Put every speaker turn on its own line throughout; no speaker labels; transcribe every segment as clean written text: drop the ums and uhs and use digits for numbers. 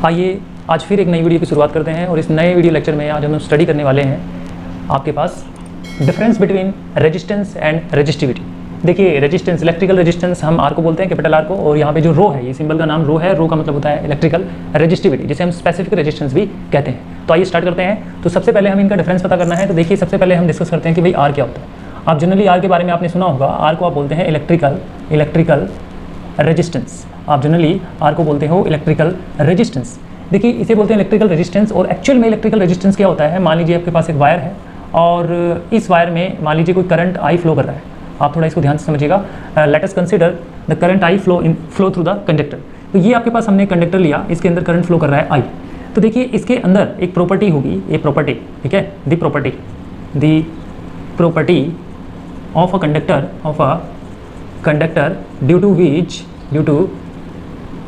आइए आज फिर एक नई वीडियो की शुरुआत करते हैं और इस नए वीडियो लेक्चर में आज हम स्टडी करने वाले हैं आपके पास difference between resistance and resistivity. देखिए रेजिस्टेंस, इलेक्ट्रिकल रेजिस्टेंस हम आर को बोलते हैं, कैपिटल आर को, और यहाँ पे जो रो है, ये सिंबल का नाम रो है, रो का मतलब होता है इलेक्ट्रिकल रेजिस्टिविटी, जिसे हम स्पेसिफिक रेजिस्टेंस भी कहते हैं। तो आइए स्टार्ट करते हैं। तो सबसे पहले हम इनका डिफरेंस पता करना है। तो देखिए सबसे पहले हम डिस्कस करते हैं कि भाई आर क्या होता है। आप जनरली आर के बारे में आपने सुना होगा, आर को आप बोलते हैं इलेक्ट्रिकल रेजिस्टेंस। आप जनरली आर को बोलते हो इलेक्ट्रिकल रेजिस्टेंस। देखिए इसे बोलते हैं इलेक्ट्रिकल रेजिस्टेंस, और एक्चुअल में इलेक्ट्रिकल रेजिस्टेंस क्या होता है। मान लीजिए आपके पास एक वायर है और इस वायर में मान लीजिए कोई करंट आई फ्लो कर रहा है। आप थोड़ा इसको ध्यान से समझिएगा। Let us consider the current I flow through the conductor. तो ये आपके पास हमने कंडक्टर लिया, इसके अंदर करंट फ्लो कर रहा है आई। तो देखिए इसके अंदर एक प्रॉपर्टी होगी, ये प्रॉपर्टी, ठीक है, the property of a conductor due to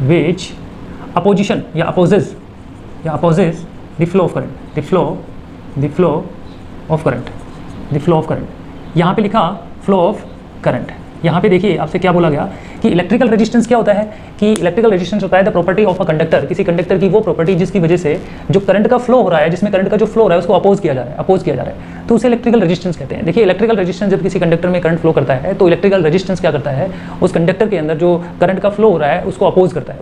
which opposition या opposes the flow of current. यहाँ पे लिखा फ्लो ऑफ करंट। यहाँ पे देखिए आपसे क्या बोला गया कि इलेक्ट्रिकल रेजिस्टेंस क्या होता है, कि इलेक्ट्रिकल रेजिस्टेंस होता है the property of a conductor, किसी कंडक्टर की वो प्रॉपर्टी जिसकी वजह से जो करंट का फ्लो हो रहा है, जिसमें करंट का जो फ्लो हो रहा है उसको अपोज किया जा रहा है, तो उसे इलेक्ट्रिकल रेजिस्टेंस कहते हैं। देखिए इलेक्ट्रिकल रेजिस्टेंस जब किसी कंडक्टर में करंट फ्लो करता है तो इलेक्ट्रिकल रेजिस्टेंस क्या करता है, उस कंडक्टर के अंदर जो करंट का फ्लो हो रहा है उसको अपोज करता है।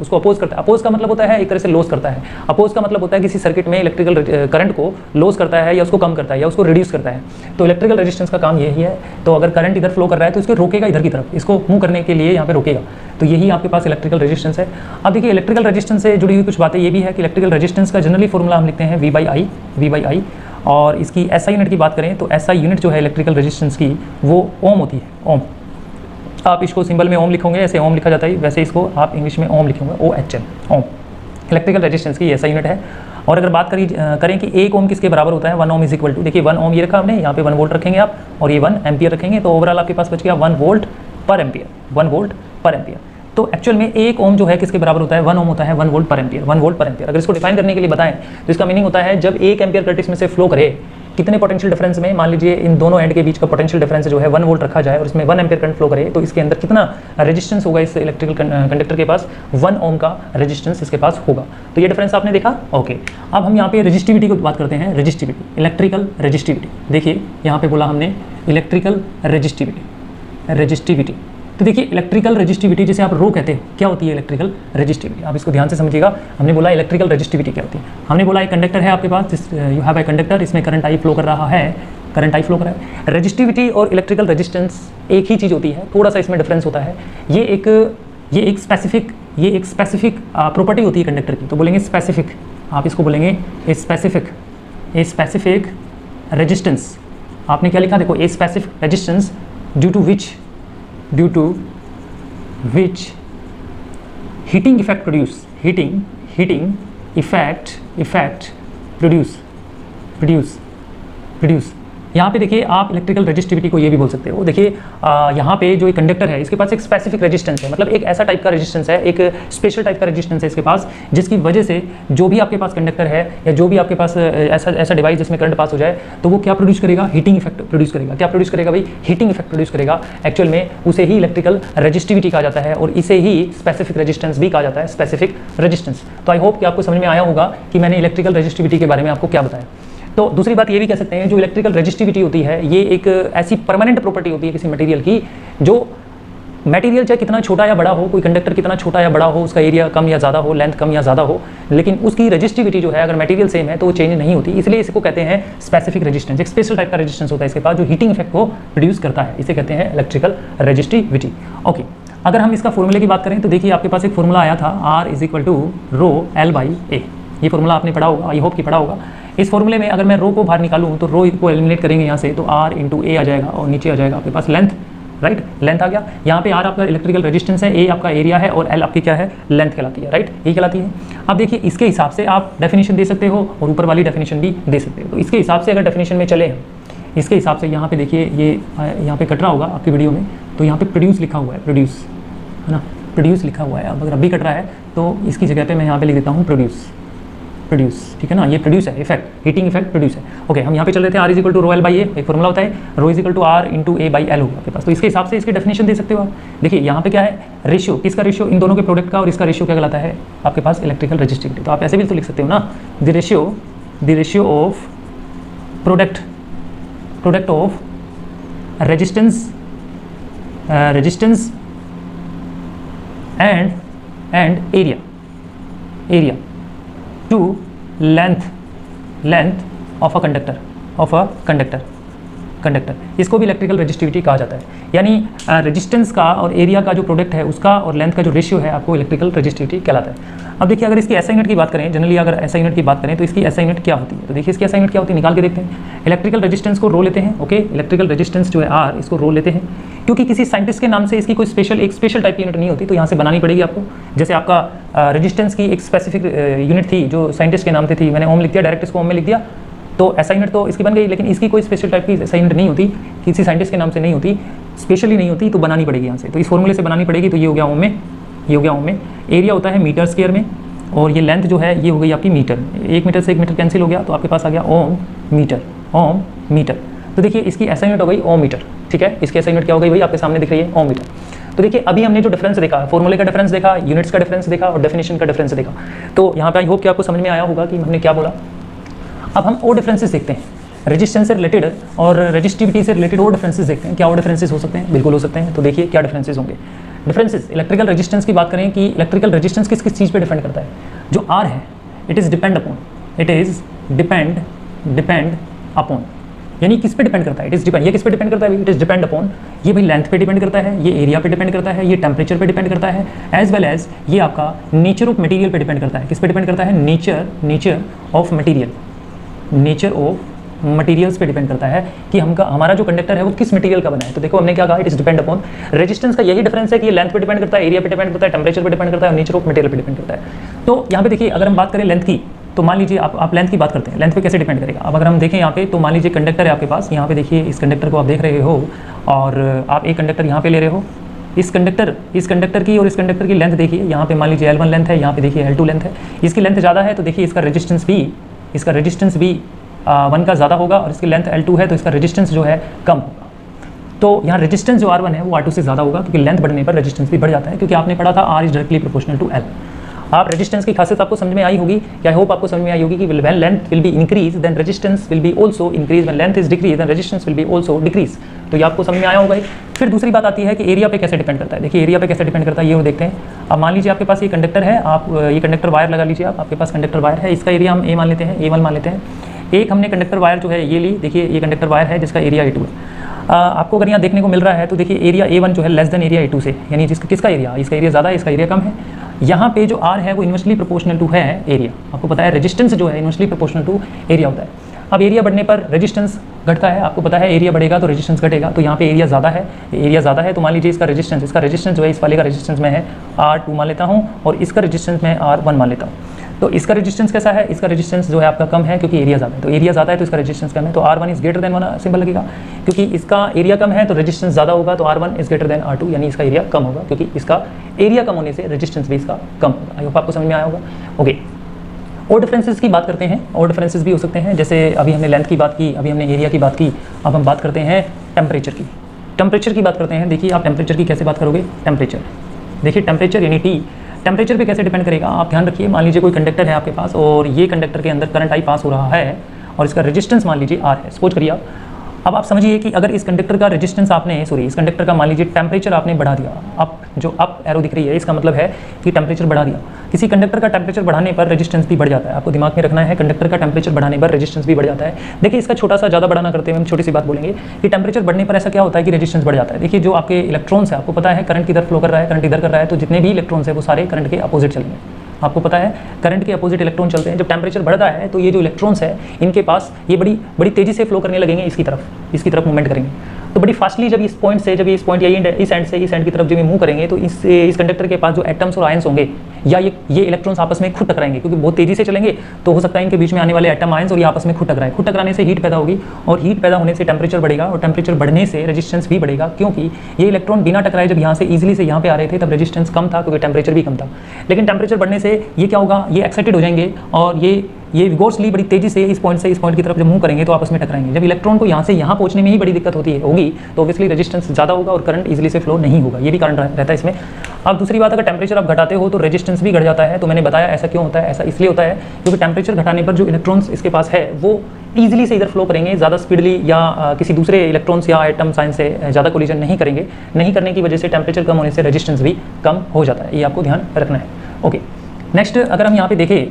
अपोज का मतलब होता है एक तरह से लॉस करता है। अपोज का मतलब होता है किसी सर्किट में इलेक्ट्रिकल करंट को लॉस करता है या उसको कम करता है या उसको रिड्यूस करता है। तो इलेक्ट्रिकल रेजिस्टेंस का काम यही है। तो अगर करंट इधर फ्लो कर रहा है तो इसको रोकेगा इधर की तरफ, इसको मूव करने के लिए यहाँ पे रोकेगा। तो यही आपके पास इलेक्ट्रिकल रेजिस्टेंस है। अब देखिए इलेक्ट्रिकल रेजिस्टेंस से जुड़ी हुई कुछ बातें ये भी है कि इलेक्ट्रिकल रेजिस्टेंस का जनरली फॉर्मूला हम लिखते हैं V/I, और इसकी SI यूनिट की बात करें तो SI यूनिट जो है इलेक्ट्रिकल रेजिस्टेंस की वो ओम होती है। ओम, आप इसको सिंबल में ओम लिखोगे, ऐसे ओम लिखा जाता है, वैसे इसको आप इंग्लिश में ओम लिखोगे, OHM, ओम इलेक्ट्रिकल रेजिस्टेंस की SI यूनिट है। और अगर बात करें कि 1 ओम किसके बराबर होता है, 1 ओम इज इक्वल टू, देखिए 1 ओम ये रखा हमने, यहाँ पे 1 वोल्ट रखेंगे आप और ये 1 एम्पियर रखेंगे, तो ओवरऑल आपके पास बच गया 1 वोल्ट पर एम्पियर। तो एक्चुअल में 1 ओम जो है किसके बराबर होता है, 1 ओम होता है 1 वोल्ट पर एम्पियर। अगर इसको डिफाइन करने के लिए बताएं तो इसका मीनिंग होता है जब 1 एम्पियर करंट इसमें से फ्लो करे, कितने पोटेंशियल डिफरेंस में, मान लीजिए इन दोनों एंड के बीच का पोटेंशियल डिफरेंस जो है 1 वोल्ट रखा जाए और इसमें 1 एम्पियर करंट फ्लो करे, तो इसके अंदर कितना रेजिस्टेंस होगा, इस इलेक्ट्रिकल कंडक्टर के पास 1 ओम का रेजिस्टेंस इसके पास होगा। तो ये डिफरेंस आपने देखा। ओके, अब हम यहाँ पे रेजिस्टिविटी की बात करते हैं। इलेक्ट्रिकल रेजिस्टिविटी, देखिए यहाँ पे बोला हमने इलेक्ट्रिकल रेजिस्टिविटी। तो देखिए इलेक्ट्रिकल रेजिस्टिविटी जिसे आप रो कहते हो, क्या होती है इलेक्ट्रिकल रेजिस्टिविटी, आप इसको ध्यान से समझिएगा। हमने बोला इलेक्ट्रिकल रेजिस्टिविटी क्या होती है। हमने बोला एक कंडक्टर है आपके पास, यू हैव ए कंडक्टर, इसमें करंट आई फ्लो कर रहा है, रेजिस्टिविटी और इलेक्ट्रिकल रेजिस्टेंस एक ही चीज़ होती है, थोड़ा सा इसमें डिफरेंस होता है। ये एक स्पेसिफिक प्रॉपर्टी होती है कंडक्टर की, तो बोलेंगे स्पेसिफिक, आप इसको बोलेंगे ए स्पेसिफिक रेजिस्टेंस। आपने क्या लिखा, देखो a specific resistance due to which heating effect produce. यहाँ पे देखिए आप इलेक्ट्रिकल रेजिस्टिविटी को ये भी बोल सकते हो। देखिए यहाँ पे जो एक कंडक्टर है इसके पास एक स्पेसिफिक रेजिस्टेंस है, मतलब एक ऐसा टाइप का रेजिस्टेंस है, एक स्पेशल टाइप का रेजिस्टेंस है इसके पास, जिसकी वजह से जो भी आपके पास कंडक्टर है या जो भी आपके पास ऐसा डिवाइस जिसमें करंट पास हो जाए तो वो क्या प्रोड्यूस करेगा, हीटिंग इफेक्ट प्रोड्यूस करेगा। क्या प्रोड्यूस करेगा भाई, हीटिंग इफेक्ट प्रोड्यूस करेगा। एक्चुअल में उसे ही इलेक्ट्रिकल रेजिस्टिविटी कहा जाता है और इसे ही स्पेसिफिक रेजिस्टेंस भी कहा जाता है, स्पेसिफिक रेजिस्टेंस। तो आई होप कि आपको समझ में आया होगा कि मैंने इलेक्ट्रिकल रेजिस्टिविटी के बारे में आपको क्या बताया। तो दूसरी बात ये भी कह सकते हैं, जो इलेक्ट्रिकल रेजिस्टिविटी होती है ये एक ऐसी परमानेंट प्रॉपर्टी होती है किसी मटेरियल की, जो मटेरियल चाहे कितना छोटा या बड़ा हो, कोई कंडक्टर कितना छोटा या बड़ा हो, उसका एरिया कम या ज़्यादा हो, लेंथ कम या ज़्यादा हो, लेकिन उसकी रेजिस्टिविटी जो है अगर मटेरियल सेम है तो वो चेंज नहीं होती, इसलिए इसको कहते हैं स्पेसिफिक रेजिस्टेंस। एक स्पेशल टाइप का रेजिस्टेंस होता है इसके पास जो हीटिंग इफेक्ट को प्रोड्यूस करता है, इसे कहते हैं इलेक्ट्रिकल रेजिस्टिविटी। ओके, अगर हम इसका फॉर्मूले की बात करें तो देखिए आपके पास एक फॉर्मूला आया था R = ρl/a। ये फॉर्मूला आपने पढ़ा होगा, आई होप कि पढ़ा होगा। इस फॉर्मूले में अगर मैं रो को बाहर निकालूं तो रो को एलिमिनेट करेंगे यहाँ से, तो R × a आ जाएगा और नीचे आ जाएगा आपके पास लेंथ, राइट, लेंथ आ गया। यहाँ पे R आपका इलेक्ट्रिकल रेजिस्टेंस है, A आपका एरिया है और L आपकी क्या है, लेंथ कहलाती है, राइट, ये कहलाती है। अब देखिए इसके हिसाब से आप डेफिनेशन दे सकते हो और ऊपर वाली डेफिनेशन भी दे सकते हो। तो इसके हिसाब से अगर डेफिनेशन में चले, इसके हिसाब से यहाँ पे देखिए ये यहाँ पे कट रहा होगा आपकी वीडियो में, तो यहाँ पे प्रोड्यूस लिखा हुआ है, प्रोड्यूस है ना, प्रोड्यूस लिखा हुआ है। अब अगर अभी कट रहा है तो इसकी जगह पे मैं यहाँ पे लिख देता हूँ प्रोड्यूस, प्रोड्यूस, ठीक है ना, ये प्रोड्यूस है, इफेक्ट, हीटिंग इफेक्ट प्रोड्यूस है। ओके, हम यहाँ पे चल रहे थे R is equal to rho L by A, एक फॉर्मूला होता है rho is equal to R into A by L होगा आपके पास। तो इसके हिसाब से इसकी डेफिनेशन दे सकते हो आप। देखिए यहाँ पे क्या है, रेशियो, किसका रेशियो, इन दोनों के प्रोडक्ट का, और इसका रेशियो क्या कहलाता है आपके पास इलेक्ट्रिकल रेजिस्टिविटी। तो आप ऐसे भी तो लिख सकते हो ना, the ratio of product of resistance and area to length of a conductor, इसको भी इलेक्ट्रिकल रेजिस्टिविटी कहा जाता है। यानी रेजिस्टेंस का और एरिया का जो प्रोडक्ट है उसका और लेंथ का जो रेशियो है आपको इलेक्ट्रिकल रेजिस्टिविटी कहलाता है। अब देखिए अगर इसकी SI यूनिट की बात करें, जनरली अगर SI यूनिट की बात करें तो इसकी SI यूनिट क्या होती है, तो देखिए इसकी SI यूनिट क्या होती है, निकाल के देखते हैं। इलेक्ट्रिकल रेजिस्टेंस को रो लेते हैं, ओके, इलेक्ट्रिकल रेजिस्टेंस जो है R, इसको रो लेते हैं, क्योंकि किसी साइंटिस्ट के नाम से इसकी कोई स्पेशल टाइप की यूनिट नहीं होती, तो यहाँ से बनानी पड़ेगी आपको। जैसे आपका रेजिस्टेंस की एक स्पेसिफिक यूनिट थी जो साइंटिस्ट के नाम से थी, मैंने ओम लिख दिया, डायरेक्ट इसको ओम में लिख दिया, तो SI यूनिट तो इसकी बन गई, लेकिन इसकी कोई स्पेशल टाइप की SI यूनिट नहीं होती, किसी साइंटिस्ट के नाम से नहीं होती, स्पेशली नहीं होती, तो बनानी पड़ेगी यहाँ से। तो इस फॉर्मूले से बनानी पड़ेगी, तो ये हो गया ओम में, ये हो गया ओम में। एरिया होता है मीटर स्क्वायर में, और ये लेंथ जो है ये हो गई आपकी मीटर, 1 मीटर से 1 मीटर कैंसिल हो गया, तो आपके पास आ गया ओम मीटर। तो देखिए इसकी SI यूनिट हो गई ओम मीटर, ठीक है, इसकी SI यूनिट क्या हो गई भाई, आपके सामने दिख रही है ओम मीटर। तो देखिए अभी हमने जो डिफरेंस देखा, फॉर्मूले का डिफरेंस देखा, यूनिट्स का डिफरेंस देखा और डेफिनेशन का डिफरेंस देखा, तो यहाँ पे आई होप कि आपको समझ में आया होगा कि हमने क्या बोला। अब हम और डिफरेंसेस देखते हैं, रेजिस्टेंस से रिलेटेड और रेजिस्टिविटी से रिलेटेड और डिफरेंसेस देखते हैं। क्या और डिफरेंसेस हो सकते हैं, बिल्कुल हो सकते हैं। तो देखिए क्या डिफरेंसेस होंगे। डिफरेंसेस, इलेक्ट्रिकल रेजिस्टेंस की बात करें कि इलेक्ट्रिकल रेजिस्टेंस किस चीज़ पे डिपेंड करता है, जो R है, इट इज़ डिपेंड अपॉन, यानी किस पे डिपेंड करता है, इट इज़ डिपेंड, ये किस पे डिपेंड करता है, इट इज़ डिपेंड अपॉन, ये भाई लेंथ पे डिपेंड करता है, ये एरिया पे डिपेंड करता है, ये टेम्परेचर पे डिपेंड करता है, एज वेल एज ये आपका नेचर ऑफ मटेरियल पे डिपेंड करता है। किस पे डिपेंड करता है, नेचर ऑफ मटेरियल्स पे डिपेंड करता है कि हमारा जो कंडक्टर है वो किस मटेरियल का बना है। तो देखो हमने क्या कहा, it is depend upon. Resistance का यही डिफरेंस है कि ये लेंथ पे डिपेंड करता है, एरिया पे डिपेंड करता है, टेम्परेचर पे डिपेंड करता है और नेचर ऑफ मटेरियल पे डिपेंड करता है। तो यहाँ पे देखिए अगर हम बात करें लेंथ की, तो मान लीजिए आप लेंथ की बात करते हैं, लेंथ पे कैसे डिपेंड करेगा। अब अगर हम देखें यहाँ पे, तो मान लीजिए कंडक्टर है आपके पास, यहाँ पे देखिए इस कंडक्टर को आप देख रहे हो और आप एक कंडक्टर यहाँ पे ले रहे हो, इस कंडक्टर की और इस कंडक्टर की लेंथ देखिए, यहाँ पे मान लीजिए L1 लेंथ है, यहाँ पे देखिए L2 लेंथ है। इसकी लेंथ ज़्यादा है तो देखिए इसका रेजिस्टेंस भी 1 का ज़्यादा होगा, और इसकी लेंथ L2 है तो इसका रेजिस्टेंस जो है कम होगा। तो यहाँ रेजिस्टेंस जो R1 है वो R2 से ज़्यादा होगा, क्योंकि लेंथ बढ़ने पर रेजिस्टेंस भी बढ़ जाता है, क्योंकि आपने पढ़ा था R is directly proportional to L। आप रेजिस्टेंस की खासियत आपको समझ में आई होगी, क्या होप आपको समझ में आई होगी कि when length will be increase then resistance will be also increase, when length is decrease then resistance will be also decrease. तो ये आपको समझ में आया होगा। फिर दूसरी बात आती है कि एरिया पे कैसे डिपेंड करता है। देखिए एरिया पे कैसे डिपेंड करता है ये वो देखते हैं। अब मान लीजिए आपके पास ये कंडक्टर है, आप ये कंडक्टर वायर लगा लीजिए, आपके पास कंडक्टर वायर है, इसका एरिया हम A मान लेते हैं, A1 मान लेते हैं। एक हमने कंडक्टर वायर जो है ये ली, देखिए ये कंडक्टर वायर है जिसका एरिया A2 है। आपको अगर यहाँ देखने को मिल रहा है तो देखिए एरिया A1 जो है लेस देन एरिया A2 से, यानी किसका एरिया, इसका एरिया ज़्यादा है, इसका एरिया कम है। यहाँ पे जो R है वो इन्वर्सली प्रोपोर्शनल टू है एरिया। आपको पता है रेजिस्टेंस जो है इन्वर्सली प्रोपोर्शनल टू एरिया होता है। अब एरिया बढ़ने पर रेजिस्टेंस घटता है, आपको पता है एरिया बढ़ेगा तो रेजिस्टेंस घटेगा। तो यहाँ पे एरिया ज़्यादा है, तो मान लीजिए इसका रेजिस्टेंस जो है, इस वाले का रेजिस्टेंस मैं है R2 मान लेता हूँ और इसका रेजिस्टेंस मैं R1 मान लेता हूँ। तो इसका रेजिस्टेंस कैसा है, इसका रेजिस्टेंस जो है आपका कम है, क्योंकि एरिया ज़्यादा है। तो एरिया ज़्यादा है तो इसका रेजिस्टेंस कम है, तो R1 is greater than 1 symbol लगेगा, क्योंकि इसका एरिया कम है तो रेजिस्टेंस ज़्यादा होगा, तो R1 is greater than R2, यानी इसका एरिया कम होगा, क्योंकि इसका एरिया कम होने से रेजिस्टेंस भी इसका कम होगा। आई होप आपको समझ में आया होगा। ओके, और डिफरेंसेस की बात करते हैं, और डिफरेंसेस भी हो सकते हैं। जैसे अभी हमने लेंथ की बात की, अभी हमने एरिया की बात की, अब हम बात करते हैं टेम्परेचर की बात करते हैं। देखिए आप टेम्परेचर की कैसे बात करोगे, देखिए टेम्परेचर यानी T, टेम्परेचर पे कैसे डिपेंड करेगा। आप ध्यान रखिए, मान लीजिए कोई कंडक्टर है आपके पास और ये कंडक्टर के अंदर करंट I पास हो रहा है और इसका रेजिस्टेंस मान लीजिए R है, सपोज करिए आप। अब आप समझिए कि अगर इस कंडक्टर का रेजिस्टेंस इस कंडक्टर का मान लीजिए टेम्परेचर आपने बढ़ा दिया, अप एरो दिख रही है, इसका मतलब है कि टेम्परेचर बढ़ा दिया। किसी कंडक्टर का टेम्परेचर बढ़ाने पर रेजिस्टेंस भी बढ़ जाता है। आपको दिमाग में रखना है, कंडक्टर का टेम्परेचर बढ़ाने पर रेजिस्टेंस भी बढ़ जाता है। देखिए इसका छोटा सा ज़्यादा बढ़ाना करते हुए हम छोटी सी बात बोलेंगे कि टेम्परेचर बढ़ने पर ऐसा क्या होता है कि रेजिस्टेंस बढ़ जाता है। देखिए जो आपके इलेक्ट्रॉन्स है, आपको पता है करंट किधर फ्लो कर रहा है, करंट इधर कर रहा है, तो जितने भी इलेक्ट्रॉन्स है वो सारे करंट के अपोजिट चलेंगे। आपको पता है करंट के अपोजिट इलेक्ट्रॉन चलते हैं। जब टेम्परेचर बढ़ता है तो ये जो इलेक्ट्रॉन्स है इनके पास ये बड़ी तेज़ी से फ्लो करने लगेंगे, इसकी तरफ मूवमेंट करेंगे। तो बड़ी फास्टली जब इस पॉइंट या इस एंड की तरफ जब ये मूव करेंगे तो इस कंडक्टर के पास जो एटम्स और आयंस होंगे या ये इलेक्ट्रॉन्स आपस में खुद टकराएंगे, क्योंकि बहुत तेज़ी से चलेंगे तो हो सकता है इनके बीच में आने वाले एटम आयंस और ये आपस में खुद टकराने से हीट पैदा होगी और हीट पैदा होने से टेम्परेचर बढ़ेगा और टेम्परेचर बढ़ने से रेजिस्टेंस भी बढ़ेगा, क्योंकि ये इलेक्ट्रॉन बिना टकराए जब यहाँ से ईजिली से यहाँ पे आ रहे थे तब रेजिस्टेंस कम था क्योंकि टेम्परेचर भी कम था। लेकिन टेम्परेचर बढ़ने से ये क्या होगा, ये एक्साइटेड हो जाएंगे और ये ये विगोर्सली बड़ी तेजी से इस पॉइंट से इस पॉइंट की तरफ जब मूव करेंगे तो आपस में टकराएंगे। जब इलेक्ट्रॉन को यहाँ से यहाँ पहुँचने में ही बड़ी दिक्कत होगी तो ऑब्वियसली रेजिस्टेंस ज़्यादा होगा और करंट इजीली से फ्लो नहीं होगा, ये भी कारण रहता है इसमें। अब दूसरी बात, अगर टेम्परेचर आप घटाते हो तो रेजिस्टेंस भी घट जाता है। तो मैंने बताया ऐसा क्यों होता है, ऐसा इसलिए होता है क्योंकि टेम्परेचर घटाने पर जो इलेक्ट्रॉन्स इसके पास है वो ईजिली से इधर फ्लो करेंगे, ज़्यादा स्पीडली या किसी दूसरे इलेक्ट्रॉन्स या एटम साइंस से ज़्यादा कोलिजन नहीं करेंगे। नहीं करने की वजह से टेम्परेचर कम होने से रेजिस्टेंस भी कम हो जाता है, ये आपको ध्यान रखना है। ओके, नेक्स्ट अगर हम यहाँ पे देखिए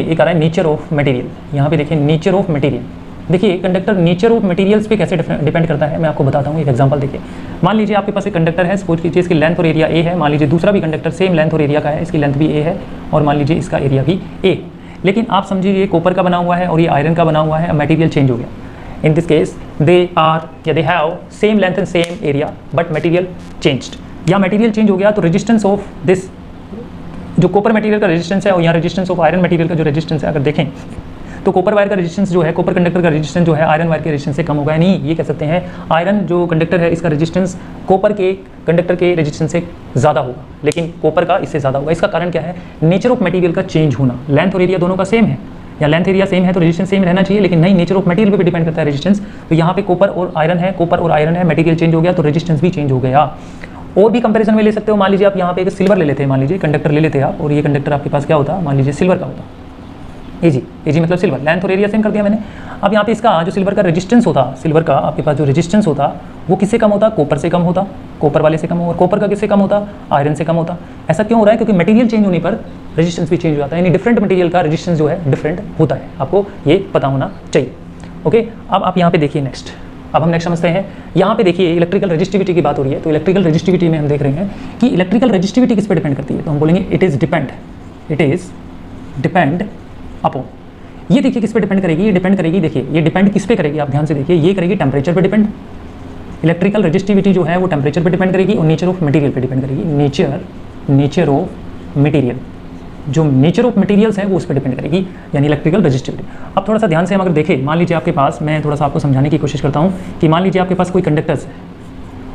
एक आ रहा है नेचर ऑफ मटेरियल। यहाँ पे देखिए नेचर ऑफ मटेरियल, देखिए कंडक्टर नेचर ऑफ मटेरियल्स पे कैसे डिपेंड करता है मैं आपको बताता हूँ। एक एग्जांपल देखिए, मान लीजिए आपके पास एक कंडक्टर है, सपोज कीजिए इसकी लेंथ और एरिया ए है। मान लीजिए दूसरा भी कंडक्टर सेम लेंथ और एरिया का है, इसकी लेंथ भी ए है और मान लीजिए इसका एरिया भी ए। लेकिन आप समझिए ये कॉपर का बना हुआ है और ये आयरन का बना हुआ है, मटेरियल चेंज हो गया। In this case they have same length and same area but material changed, या मटेरियल चेंज हो गया तो रेजिस्टेंस ऑफ दिस जो कॉपर मटेरियल का रेजिस्टेंस है और यहाँ रेजिस्टेंस ऑफ आयरन मटेरियल का जो रेजिस्टेंस है, अगर देखें तो कॉपर वायर का रेजिस्टेंस जो है, कॉपर कंडक्टर का रेजिस्टेंस जो है आयरन वायर के रेजिस्टेंस से कम होगा। नहीं, ये कह सकते हैं आयरन जो कंडक्टर है इसका रेजिस्टेंस कॉपर के कंडक्टर के रेजिस्टेंस से ज़्यादा होगा, लेकिन कॉपर का इससे ज़्यादा होगा। इसका कारण क्या है? नेचर ऑफ मटेरियल का चेंज होना। लेंथ और एरिया दोनों का सेम है, या लेंथ एरिया सेम है तो रेजिस्टेंस सेम रहना चाहिए, लेकिन नहीं, नेचर ऑफ मटेरियल पे भी डिपेंड करता है रेजिस्टेंस। तो यहाँ पे कॉपर और आयरन है, कॉपर और आयरन है, मटेरियल चेंज हो गया तो रेजिस्टेंस भी चेंज हो गया। और भी कंपैरिजन में ले सकते हो, मान लीजिए आप यहाँ पे एक सिल्वर ले लेते हैं, मान लीजिए कंडक्टर ले लेते हैं आप, और ये कंडक्टर आपके पास क्या होता, मान लीजिए सिल्वर का होता। एजी मतलब सिल्वर, लेंथ और एरिया सेम कर दिया मैंने। अब यहाँ पे इसका जो सिल्वर का रेजिस्टेंस होता, सिल्वर का आपके पास जो रेजिस्टेंस होता वो किससे कम होता? कॉपर से कम होता, कॉपर वाले से कम, और कॉपर का किससे कम होता? आयरन से कम होता। ऐसा क्यों हो रहा है? क्योंकि मटेरियल चेंज होने पर रेजिस्टेंस भी चेंज हो जाता है, यानी डिफरेंट मटेरियल का रेजिस्टेंस जो है डिफरेंट होता है, आपको ये पता होना चाहिए। ओके, अब आप यहाँ पे देखिए नेक्स्ट, अब हम नेक्स्ट समझते हैं। यहाँ पे देखिए इलेक्ट्रिकल रेजिस्टिविटी की बात हो रही है, तो इलेक्ट्रिकल रेजिस्टिविटी में हम देख रहे हैं कि इलेक्ट्रिकल रेजिस्टिविटी किस पे डिपेंड करती है, तो हम बोलेंगे इट इज़ डिपेंड अपॉन। ये देखिए किस पे डिपेंड करेगी, ये डिपेंड करेगी, देखिए ये डिपेंड किस पे करेगी, आप ध्यान से देखिए, ये करेगी टेम्परेचर पे डिपेंड। इलेक्ट्रिकल रेजिस्टिविटी जो है वो टेम्परेचर पे डिपेंड करेगी और नेचर ऑफ मटेरियल पे डिपेंड करेगी। नेचर ऑफ मटेरियल, जो नेचर ऑफ मटेरियल्स है वो उस पर डिपेंड करेगी, यानी इलेक्ट्रिकल रेजिस्टिविटी। अब थोड़ा सा ध्यान से हम अगर देखें, मान लीजिए आपके पास, मैं थोड़ा सा आपको समझाने की कोशिश करता हूँ कि मान लीजिए आपके पास कोई कंडक्टर्स है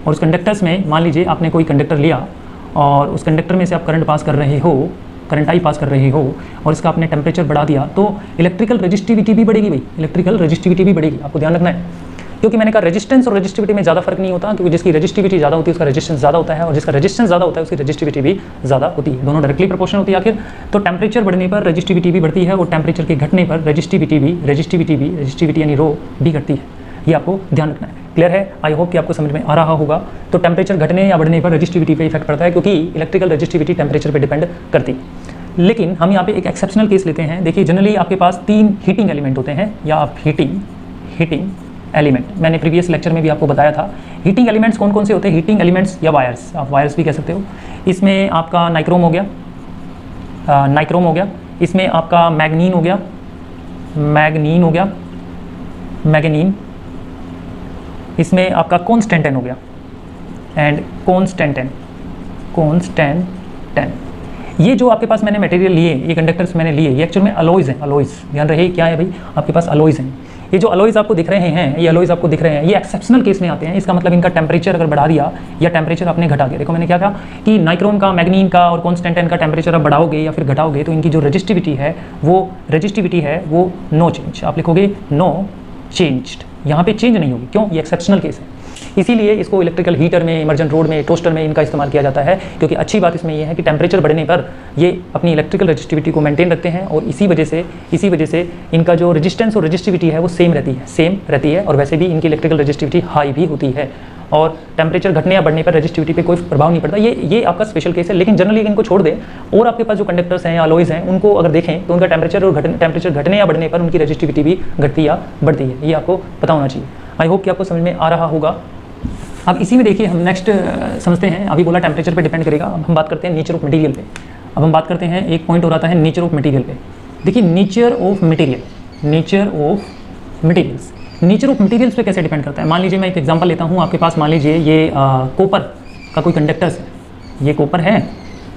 और उस कंडक्टर्स में मान लीजिए आपने कोई कंडक्टर लिया और उस कंडक्टर में से आप करंट पास कर रहे हो, करंट आई पास कर रहे हो और इसका आपने टेम्परेचर बढ़ा दिया तो इलेक्ट्रिकल रेजिस्टिविटी भी बढ़ेगी भाई, इलेक्ट्रिकल रेजिस्टिविटी भी बढ़ेगी, आपको ध्यान रखना है। क्योंकि मैंने कहा रेजिस्टेंस और रेजिस्टिविटी में ज़्यादा फर्क नहीं होता, क्योंकि जिसकी रेजिस्टिविटी ज़्यादा होती है उसका रेजिस्टेंस ज़्यादा होता है, और जिसका रेजिस्टेंस ज़्यादा होता है उसकी रेजिस्टिविटी भी ज़्यादा होती है, दोनों डायरेक्टली प्रोपोर्शनल होती है आखिर। तो टेम्परेचर बढ़ने पर रेजिस्टिविटी भी बढ़ती है और टेम्परेचर के घटने पर रेजिस्टिविटी यानी रो भी घटती है, ये आपको ध्यान रखना है। क्लियर है? आई होप कि आपको समझ में आ रहा होगा। तो टेम्परेचर घटने या बढ़ने पर रेजिस्टिविटी पे इफेक्ट पड़ता है, क्योंकि इलेक्ट्रिकल रेजिस्टिविटी टेम्परेचर पर डिपेंड करती है। लेकिन हम यहाँ पे एक एक्सेप्शनल केस लेते हैं। देखिए जनरली आपके पास 3 हीटिंग एलिमेंट होते हैं, या आप हीटिंग एलिमेंट, मैंने प्रीवियस लेक्चर में भी आपको बताया था। हीटिंग एलिमेंट्स कौन कौन से होते हैं? हीटिंग एलिमेंट्स या वायर्स, आप वायर्स भी कह सकते हो। इसमें आपका नाइक्रोम हो गया, इसमें आपका मैग्नीन हो गया, मैग्नीन, इसमें आपका कॉन्स्टेंटेन हो गया एंड कॉन्स्टेंटेन। ये जो आपके पास मैंने मटेरियल लिए, ये कंडक्टर्स मैंने लिए, ये एक्चुअल में अलॉयज़ हैं। अलॉयज़ ध्यान रहे क्या है भाई, आपके पास अलॉयज़ हैं। ये जो अलॉयज़ आपको दिख रहे हैं, ये अलॉयज़ आपको दिख रहे हैं, ये एक्सेप्शनल केस में आते हैं। इसका मतलब इनका टेम्परेचर अगर बढ़ा दिया या टेम्परेचर आपने घटा दिया, देखो मैंने क्या कहा कि नाइक्रोम का, मैग्नीन का और कॉन्स्टेंटेन का टेम्परेचर आप बढ़ाओगे या फिर घटाओगे तो इनकी जो रेजिस्टिविटी है वो नो चेंज, आप लिखोगे नो चेंज्ड, यहाँ पे चेंज नहीं होगी। क्यों? ये एक्सेप्शनल केस है, इसीलिए इसको इलेक्ट्रिकल हीटर में, इमर्जन रोड में, टोस्टर में इनका इस्तेमाल किया जाता है। क्योंकि अच्छी बात इसमें यह है कि टेम्परेचर बढ़ने पर ये अपनी इलेक्ट्रिकल रेजिस्टिविटी को मेंटेन रखते हैं और इसी वजह से इनका जो रेजिस्टेंस और रेजिस्टिविटी है वो सेम रहती है और वैसे भी इनकी इलेक्ट्रिकल रेजिस्टिविटी हाई भी होती है और टेम्परेचर घटने या बढ़ने पर रेजिस्टिविटी पे कोई प्रभाव नहीं पड़ता। ये आपका स्पेशल केस है। लेकिन जनरली इनको छोड़ दें और आपके पास जो कंडक्टर्स हैं या अलॉयज़ हैं उनको अगर देखें तो उनका टेम्परेचर घटने या बढ़ने पर उनकी रेजिस्टिविटी भी घटती या बढ़ती है, ये आपको पता होना चाहिए। आई होप कि आपको समझ में आ रहा होगा। अब इसी में देखिए हम नेक्स्ट समझते हैं। अभी बोला टेम्परेचर पे डिपेंड करेगा, अब हम बात करते हैं नेचर ऑफ मटेरियल पे। अब हम बात करते हैं, एक पॉइंट और आता है नेचर ऑफ मटेरियल पे। देखिए नेचर ऑफ मटेरियल्स पे कैसे डिपेंड करता है। मान लीजिए मैं एक एग्जांपल लेता हूँ, आपके पास मान लीजिए ये कॉपर का कोई कंडक्टर्स है, ये कॉपर है,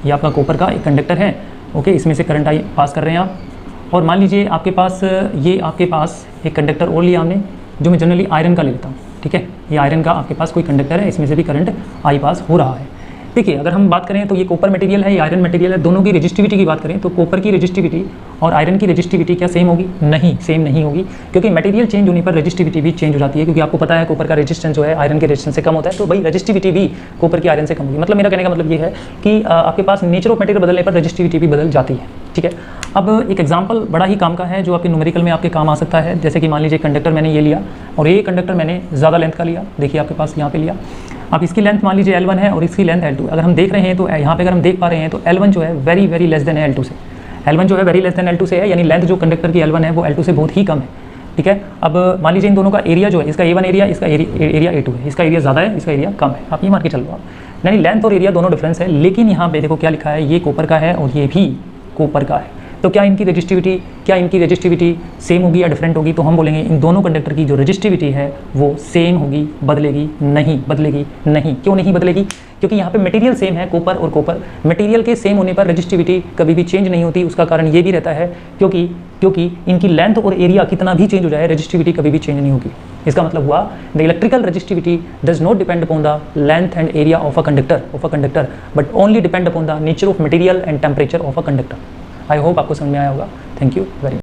ये आपका कॉपर का एक कंडक्टर है। ओके, इसमें से करंट आई पास कर रहे हैं आप। और मान लीजिए आपके पास एक कंडक्टर और लिया हमने, जो मैं जनरली आयरन का ले लेता हूँ। ठीक है, ये आयरन का आपके पास कोई कंडक्टर है, इसमें से भी करंट आई पास हो रहा है। देखिए अगर हम बात करें तो ये कॉपर मटेरियल है, ये आयरन मटेरियल है, दोनों की रेजिस्टिविटी की बात करें तो कॉपर की रेजिस्टिविटी और आयरन की रेजिस्टिविटी क्या सेम होगी? नहीं, सेम नहीं होगी, क्योंकि मटेरियल चेंज होने पर रेजिस्टिविटी भी चेंज हो जाती है, क्योंकि आपको पता है कॉपर का रेजिस्टेंस जो है आयरन के रेजिस्टेंस से कम होता है, तो भाई रेजिस्टिविटी भी कॉपर की आयरन से कम होगी। मतलब मेरा कहने का मतलब ये है कि आपके पास नेचर ऑफ मटेरियल बदलने पर रेजिस्टिविटी भी बदल जाती है, ठीक है। अब एक एग्जाम्पल बड़ा ही काम का है जो आपके न्यूमेरिकल में आपके काम आ सकता है। जैसे कि मान लीजिए कंडक्टर मैंने ये लिया और ये कंडक्टर मैंने ज़्यादा लेंथ का लिया, देखिए आपके पास यहाँ पे लिया, अब इसकी लेंथ मान लीजिए L1 है और इसकी लेंथ L2। अगर हम देख रहे हैं तो यहाँ पे अगर हम देख पा रहे हैं तो L1 जो है वेरी वेरी लेस देन है L2 से, L1 जो है वेरी लेस देन L2 से है, यानी लेंथ जो कंडक्टर की L1 है वो L2 से बहुत ही कम है, ठीक है। अब मान लीजिए इन दोनों का एरिया जो है, इसका A1 एरिया, इसका एरिया A2 है, इसका एरिया ज़्यादा है, इसका एरिया कम है, आप ये मान के चल लो आप, यानी लेंथ और एरिया दोनों डिफरेंस है। लेकिन यहाँ पे देखो क्या लिखा है, ये कॉपर का है और ये भी कॉपर का है, तो क्या इनकी रेजिस्टिविटी सेम होगी या डिफरेंट होगी? तो हम बोलेंगे इन दोनों कंडक्टर की जो रेजिस्टिविटी है वो सेम होगी, बदलेगी नहीं, बदलेगी नहीं। क्यों नहीं बदलेगी? क्योंकि यहाँ पे मटेरियल सेम है, कॉपर और कॉपर, मटेरियल के सेम होने पर रेजिस्टिविटी कभी भी चेंज नहीं होती। उसका कारण ये भी रहता है क्योंकि इनकी लेंथ और एरिया कितना भी चेंज हो जाए रेजिस्टिविटी कभी भी चेंज नहीं होगी। इसका मतलब हुआ the electrical resistivity does not depend upon the length and area of a conductor but only depend upon the nature of material and temperature of a conductor. I hope आपको समझ में आया होगा। Thank you very much.